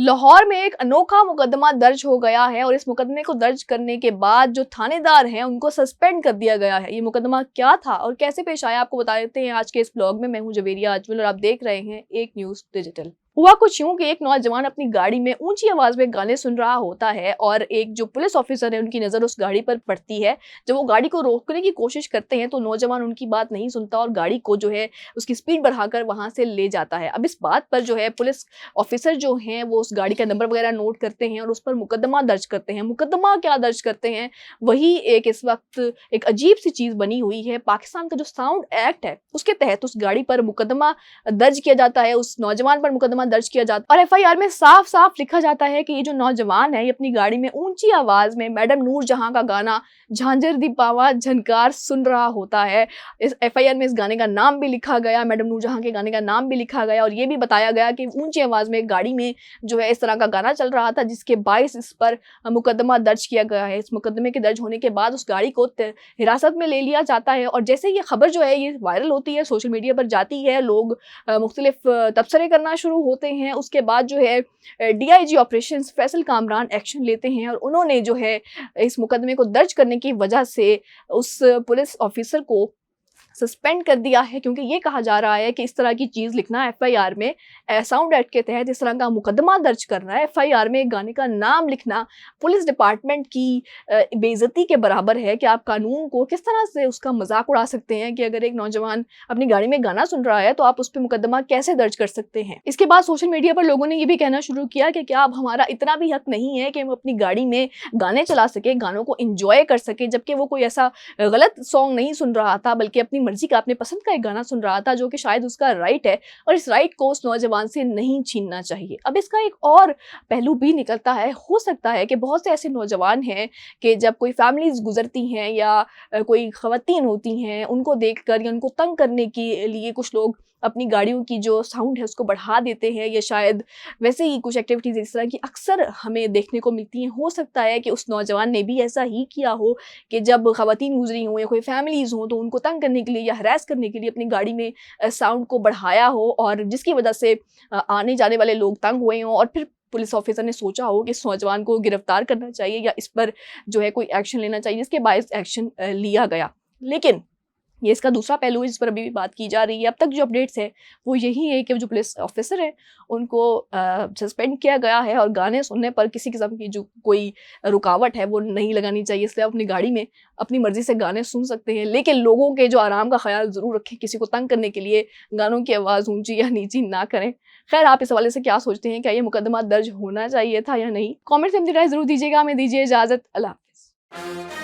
लाहौर में एक अनोखा मुकदमा दर्ज हो गया है और इस मुकदमे को दर्ज करने के बाद जो थानेदार हैं उनको सस्पेंड कर दिया गया है। ये मुकदमा क्या था और कैसे पेश आया, आपको बता देते हैं आज के इस ब्लॉग में। मैं हूं जवेरिया अजमल और आप देख रहे हैं एक न्यूज़ डिजिटल। हुआ कुछ यूं कि एक नौजवान अपनी गाड़ी में ऊंची आवाज में गाने सुन रहा होता है और एक जो पुलिस ऑफिसर है उनकी नजर उस गाड़ी पर पड़ती है। जब वो गाड़ी को रोकने की कोशिश करते हैं तो नौजवान उनकी बात नहीं सुनता और गाड़ी को जो है उसकी स्पीड बढ़ाकर वहां से ले जाता है। अब इस बात पर जो है पुलिस ऑफिसर जो हैं वो उस गाड़ी का नंबर वगैरह नोट करते हैं और उस पर मुकदमा दर्ज करते हैं। मुकदमा क्या दर्ज करते हैं, वही एक इस वक्त एक अजीब सी चीज बनी हुई है। पाकिस्तान का जो साउंड एक्ट है उसके तहत उस गाड़ी पर मुकदमा दर्ज किया जाता है, उस नौजवान पर मुकदमा दर्ज किया जाता है और एफआईआर में साफ साफ लिखा जाता है कि ये जो नौजवान है ये अपनी गाड़ी में ऊंची आवाज में मैडम नूर जहां का गाना झांझर दी पावा झनकार सुन रहा होता है। इस एफआईआर में इस गाने का नाम भी लिखा गया, मैडम नूर जहां के गाने का नाम भी लिखा गया और ये भी बताया गया कि ऊंची आवाज में गाड़ी में जो है इस तरह का गाना चल रहा था जिसके बायस इस पर मुकदमा दर्ज किया गया है। इस मुकदमे के दर्ज होने के बाद उस गाड़ी को हिरासत में ले लिया जाता है और जैसे ये खबर जो है ये वायरल होती है, सोशल मीडिया पर जाती है, लोग मुख्तलिफ तबसरे करना शुरू होते हैं। उसके बाद जो है DIG operations Faisal Kamran action लेते हैं और उन्होंने जो है इस मुकदमे को दर्ज करने की वजह से उस पुलिस ऑफिसर को सस्पेंड कर दिया है, क्योंकि ये कहा जा रहा है कि इस तरह की चीज़ लिखना एफआईआर में साउंड एक्ट के तहत इस तरह का मुकदमा दर्ज करना है, एफआईआर में गाने का नाम लिखना पुलिस डिपार्टमेंट की बेइज्जती के बराबर है कि आप कानून को किस तरह से उसका मजाक उड़ा सकते हैं कि अगर एक नौजवान अपनी गाड़ी में गाना सुन रहा है तो आप उस पर मुकदमा कैसे दर्ज कर सकते हैं। इसके बाद सोशल मीडिया पर लोगों ने ये भी कहना शुरू किया कि क्या अब हमारा इतना भी हक नहीं है कि हम अपनी गाड़ी में गाने चला सके, गानों को इंजॉय कर सके, जबकि वो कोई ऐसा गलत सॉन्ग नहीं सुन रहा था बल्कि अपनी मर्जी का अपने पसंद का एक गाना सुन रहा था जो कि शायद उसका राइट है और इस राइट को उस नौजवान से नहीं छीनना चाहिए। अब इसका एक और पहलू भी निकलता है, हो सकता है कि बहुत से ऐसे नौजवान हैं कि जब कोई फैमिलीज गुजरती हैं या कोई खवातीन होती हैं उनको देखकर या उनको तंग करने के लिए कुछ लोग अपनी गाड़ियों की जो साउंड है उसको बढ़ा देते हैं या शायद वैसे ही कुछ एक्टिविटीज़ इस तरह की अक्सर हमें देखने को मिलती हैं। हो सकता है कि उस नौजवान ने भी ऐसा ही किया हो कि जब खवातीन गुजरी हों या कोई फैमिलीज़ हों तो उनको तंग करने के लिए या हरास करने के लिए अपनी गाड़ी में साउंड को बढ़ाया हो और जिसकी वजह से आने जाने वाले लोग तंग हुए हों और फिर पुलिस ऑफिसर ने सोचा हो कि इस नौजवान को गिरफ्तार करना चाहिए या इस पर जो है कोई एक्शन लेना चाहिए, जिसके बायस एक्शन लिया गया। लेकिन ये इसका दूसरा पहलू है जिस पर अभी भी बात की जा रही है। अब तक जो अपडेट्स है वो यही है कि जो पुलिस ऑफिसर है उनको सस्पेंड किया गया है और गाने सुनने पर किसी किस्म की जो कोई रुकावट है वो नहीं लगानी चाहिए, इसलिए आप अपनी गाड़ी में अपनी मर्जी से गाने सुन सकते हैं। लेकिन लोगों के जो आराम का ख्याल ज़रूर रखें, किसी को तंग करने के लिए गानों की आवाज़ ऊंची या नीची ना करें। खैर, आप इस हवाले से क्या सोचते हैं, क्या ये मुकदमा दर्ज होना चाहिए था या नहीं? कॉमेंट्स में अपनी राय ज़रूर दीजिएगा। हमें दीजिए इजाज़त। अल्लाह हाफ़िज़।